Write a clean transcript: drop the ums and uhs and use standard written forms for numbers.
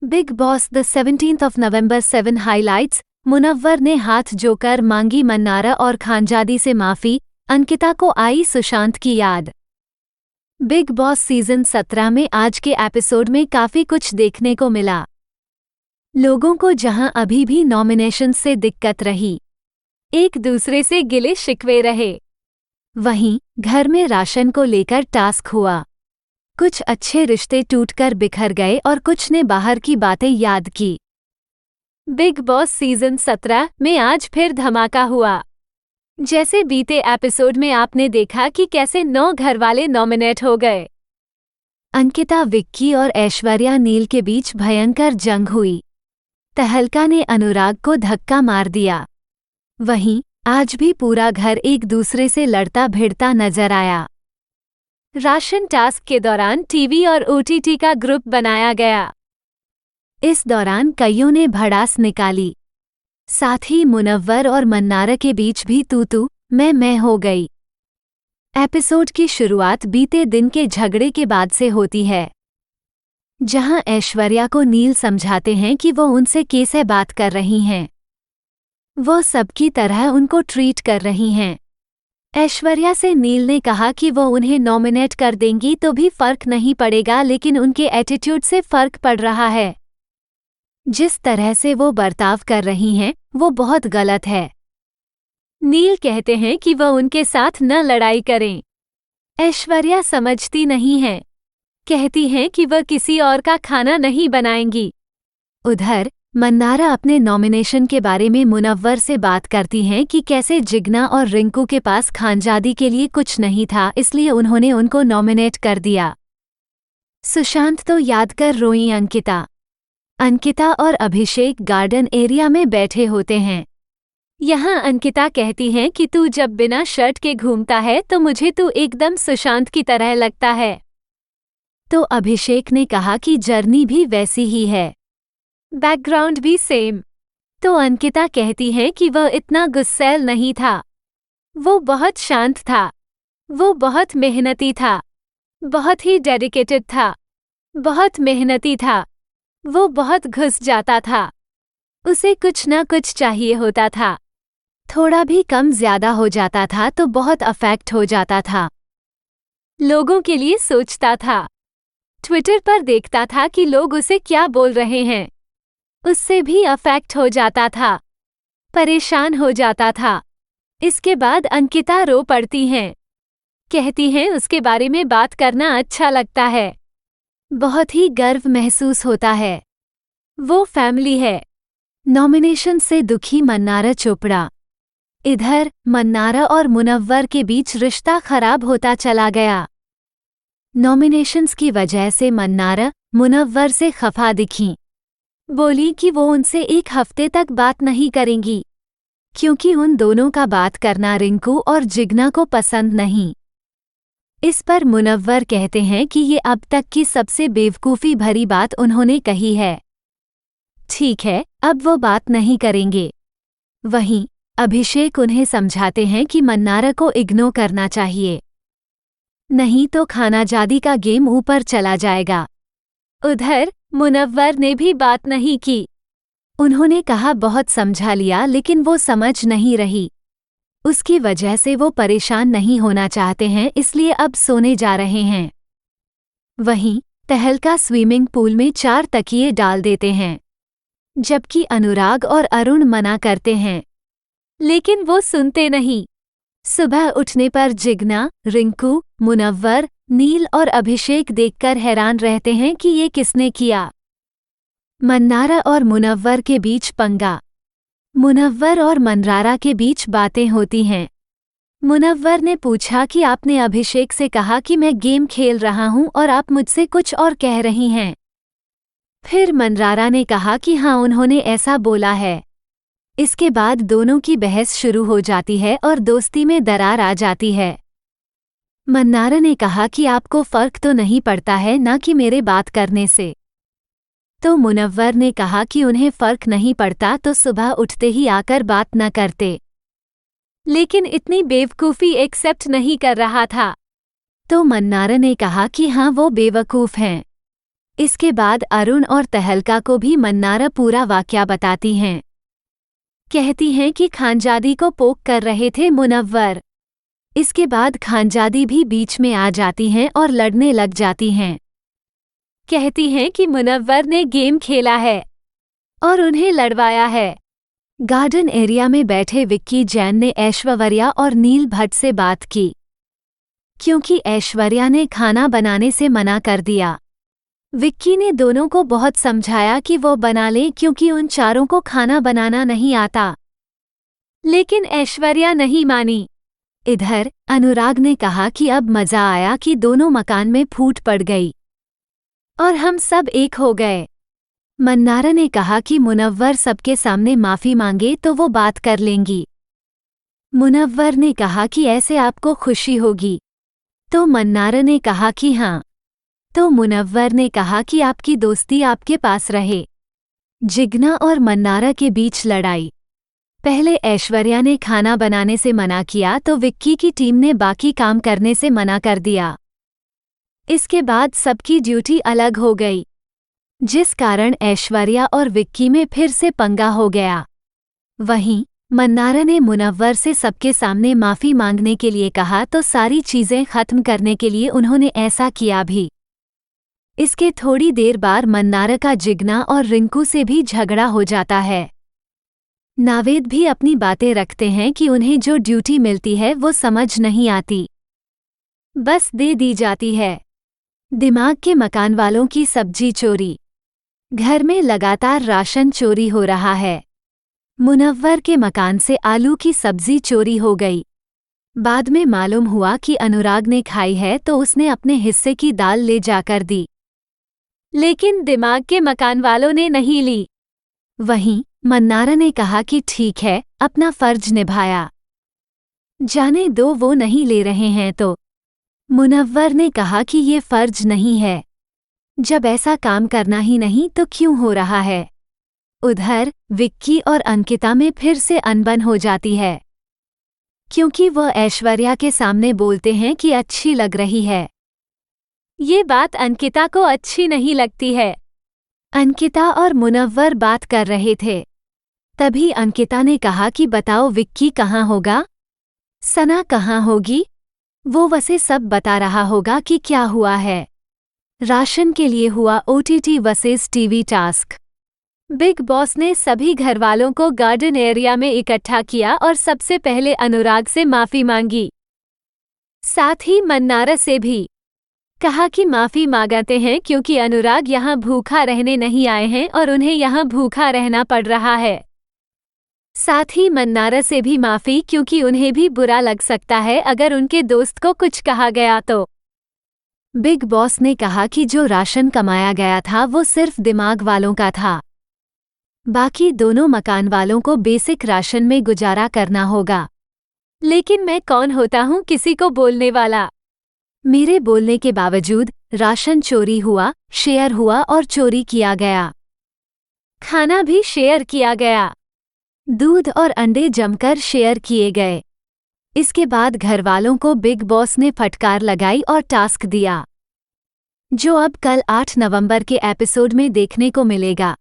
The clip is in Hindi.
Big Boss the 17th of November 7 highlights. Munawar ने हाथ जोकर मांगी मन्नारा और खानजादी से माफी, अंकिता को आई सुशांत की याद। बिग बॉस सीजन 17 में आज के एपिसोड में काफी कुछ देखने को मिला। लोगों को जहां अभी भी नॉमिनेशन से दिक्कत रही, एक दूसरे से गिले शिकवे रहे, वहीं घर में राशन को लेकर टास्क हुआ। कुछ अच्छे रिश्ते टूटकर बिखर गए और कुछ ने बाहर की बातें याद की। बिग बॉस सीजन 17 में आज फिर धमाका हुआ। जैसे बीते एपिसोड में आपने देखा कि कैसे 9 घरवाले नॉमिनेट हो गए। अंकिता, विक्की और ऐश्वर्या नील के बीच भयंकर जंग हुई। तहलका ने अनुराग को धक्का मार दिया। वहीं आज भी पूरा घर एक दूसरे से लड़ता भिड़ता नजर आया। राशन टास्क के दौरान टीवी और ओटीटी का ग्रुप बनाया गया। इस दौरान कईयों ने भड़ास निकाली। साथ ही मुनव्वर और मन्नारा के बीच भी तू मैं हो गई। एपिसोड की शुरुआत बीते दिन के झगड़े के बाद से होती है, जहां ऐश्वर्या को नील समझाते हैं कि वो उनसे कैसे बात कर रही हैं। वो सबकी तरह उनको ट्रीट कर रही हैं। ऐश्वर्या से नील ने कहा कि वो उन्हें नॉमिनेट कर देंगी तो भी फर्क नहीं पड़ेगा, लेकिन उनके एटीट्यूड से फर्क पड़ रहा है। जिस तरह से वो बर्ताव कर रही हैं वो बहुत गलत है। नील कहते हैं कि वो उनके साथ न लड़ाई करें। ऐश्वर्या समझती नहीं है, कहती हैं कि वह किसी और का खाना नहीं बनाएंगी। उधर मन्नारा अपने नॉमिनेशन के बारे में मुनव्वर से बात करती हैं कि कैसे जिग्ना और रिंकू के पास खानजादी के लिए कुछ नहीं था, इसलिए उन्होंने उनको नॉमिनेट कर दिया। सुशांत तो याद कर रोईं अंकिता। अंकिता और अभिषेक गार्डन एरिया में बैठे होते हैं। यहाँ अंकिता कहती हैं कि तू जब बिना शर्ट के घूमता है तो मुझे तू एकदम सुशांत की तरह लगता है। तो अभिषेक ने कहा कि जर्नी भी वैसी ही है, बैकग्राउंड भी सेम। तो अंकिता कहती हैं कि वह इतना गुस्सैल नहीं था, वो बहुत शांत था, वो बहुत मेहनती था, बहुत ही डेडिकेटेड था, बहुत मेहनती था, वो बहुत घुस जाता था, उसे कुछ न कुछ चाहिए होता था, थोड़ा भी कम ज्यादा हो जाता था तो बहुत अफेक्ट हो जाता था, लोगों के लिए सोचता था, ट्विटर पर देखता था कि लोग उसे क्या बोल रहे हैं, उससे भी अफेक्ट हो जाता था, परेशान हो जाता था। इसके बाद अंकिता रो पड़ती हैं, कहती हैं उसके बारे में बात करना अच्छा लगता है, बहुत ही गर्व महसूस होता है, वो फैमिली है। नॉमिनेशन से दुखी मन्नारा चोपड़ा। इधर मन्नारा और मुनव्वर के बीच रिश्ता खराब होता चला गया। नॉमिनेशंस की वजह से मन्नारा मुनव्वर से खफा दिखीं। बोली कि वो उनसे एक हफ्ते तक बात नहीं करेंगी, क्योंकि उन दोनों का बात करना रिंकू और जिग्ना को पसंद नहीं। इस पर मुनव्वर कहते हैं कि ये अब तक की सबसे बेवकूफ़ी भरी बात उन्होंने कही है। ठीक है, अब वो बात नहीं करेंगे। वहीं अभिषेक उन्हें समझाते हैं कि मन्नारा को इग्नोर करना चाहिए, नहीं तो खानाजादी का गेम ऊपर चला जाएगा। उधर मुनव्वर ने भी बात नहीं की। उन्होंने कहा बहुत समझा लिया, लेकिन वो समझ नहीं रही। उसकी वजह से वो परेशान नहीं होना चाहते हैं, इसलिए अब सोने जा रहे हैं। वहीं तहलका स्विमिंग पूल में 4 तकिए डाल देते हैं, जबकि अनुराग और अरुण मना करते हैं, लेकिन वो सुनते नहीं। सुबह उठने पर जिग्ना, रिंकू, मुनव्वर, नील और अभिषेक देखकर हैरान रहते हैं कि ये किसने किया। मन्नारा और मुनव्वर के बीच पंगा। मुनव्वर और मन्नारा के बीच बातें होती हैं। मुनव्वर ने पूछा कि आपने अभिषेक से कहा कि मैं गेम खेल रहा हूं और आप मुझसे कुछ और कह रही हैं। फिर मन्नारा ने कहा कि हाँ, उन्होंने ऐसा बोला है। इसके बाद दोनों की बहस शुरू हो जाती है और दोस्ती में दरार आ जाती है। मन्नारा ने कहा कि आपको फर्क तो नहीं पड़ता है ना कि मेरे बात करने से। तो मुनव्वर ने कहा कि उन्हें फर्क नहीं पड़ता तो सुबह उठते ही आकर बात न करते, लेकिन इतनी बेवकूफ़ी एक्सेप्ट नहीं कर रहा था। तो मन्नारा ने कहा कि हाँ, वो बेवकूफ़ हैं। इसके बाद अरुण और तहलका को भी मन्नारा पूरा वाकया बताती हैं। कहती हैं कि खानजादी को पोक कर रहे थे मुनव्वर। इसके बाद खानजादी भी बीच में आ जाती हैं और लड़ने लग जाती हैं। कहती हैं कि मुनव्वर ने गेम खेला है और उन्हें लड़वाया है। गार्डन एरिया में बैठे विक्की जैन ने ऐश्वर्या और नील भट्ट से बात की, क्योंकि ऐश्वर्या ने खाना बनाने से मना कर दिया। विक्की ने दोनों को बहुत समझाया कि वो बना लें क्योंकि उन चारों को खाना बनाना नहीं आता, लेकिन ऐश्वर्या नहीं मानी। इधर अनुराग ने कहा कि अब मजा आया कि दोनों मकान में फूट पड़ गई और हम सब एक हो गए। मन्नारा ने कहा कि मुनव्वर सबके सामने माफी मांगे तो वो बात कर लेंगी। मुनव्वर ने कहा कि ऐसे आपको खुशी होगी, तो मन्नारा ने कहा कि हाँ। तो मुनव्वर ने कहा कि आपकी दोस्ती आपके पास रहे। जिगना और मन्नारा के बीच लड़ाई। पहले ऐश्वर्या ने खाना बनाने से मना किया तो विक्की की टीम ने बाकी काम करने से मना कर दिया। इसके बाद सबकी ड्यूटी अलग हो गई, जिस कारण ऐश्वर्या और विक्की में फिर से पंगा हो गया। वहीं मन्नारा ने मुनव्वर से सबके सामने माफी मांगने के लिए कहा तो सारी चीजें खत्म करने के लिए उन्होंने ऐसा किया भी। इसके थोड़ी देर बाद मन्नारा का जिगना और रिंकू से भी झगड़ा हो जाता है। नावेद भी अपनी बातें रखते हैं कि उन्हें जो ड्यूटी मिलती है वो समझ नहीं आती, बस दे दी जाती है। दिमाग के मकान वालों की सब्जी चोरी। घर में लगातार राशन चोरी हो रहा है। मुनव्वर के मकान से आलू की सब्जी चोरी हो गई। बाद में मालूम हुआ कि अनुराग ने खाई है तो उसने अपने हिस्से की दाल ले जाकर दी, लेकिन दिमाग के मकान वालों ने नहीं ली। वहीं मन्नारा ने कहा कि ठीक है, अपना फर्ज निभाया, जाने दो, वो नहीं ले रहे हैं तो। मुनव्वर ने कहा कि ये फर्ज नहीं है, जब ऐसा काम करना ही नहीं तो क्यों हो रहा है। उधर विक्की और अंकिता में फिर से अनबन हो जाती है, क्योंकि वह ऐश्वर्या के सामने बोलते हैं कि अच्छी लग रही है। ये बात अंकिता को अच्छी नहीं लगती है। अंकिता और मुनव्वर बात कर रहे थे, तभी अंकिता ने कहा कि बताओ विक्की कहाँ होगा, सना कहाँ होगी, वो वसे सब बता रहा होगा कि क्या हुआ है। राशन के लिए हुआ OTT versus TV task. Big boss ने सभी घरवालों को गार्डन एरिया में इकट्ठा किया और सबसे पहले अनुराग से माफी मांगी, साथ ही मन्नारा से भी। कहा कि माफी मांगते हैं क्योंकि अनुराग यहाँ भूखा रहने नहीं आए हैं और उन्हें यहाँ भूखा रहना पड़ रहा है। साथ ही मन्नारा से भी माफी, क्योंकि उन्हें भी बुरा लग सकता है अगर उनके दोस्त को कुछ कहा गया तो। बिग बॉस ने कहा कि जो राशन कमाया गया था वो सिर्फ दिमाग वालों का था, बाकी दोनों मकान वालों को बेसिक राशन में गुजारा करना होगा। लेकिन मैं कौन होता हूँ किसी को बोलने वाला। मेरे बोलने के बावजूद राशन चोरी हुआ, शेयर हुआ और चोरी किया गया। खाना भी शेयर किया गया। दूध और अंडे जमकर शेयर किए गए। इसके बाद घरवालों को बिग बॉस ने फटकार लगाई और टास्क दिया, जो अब कल 8 नवंबर के एपिसोड में देखने को मिलेगा।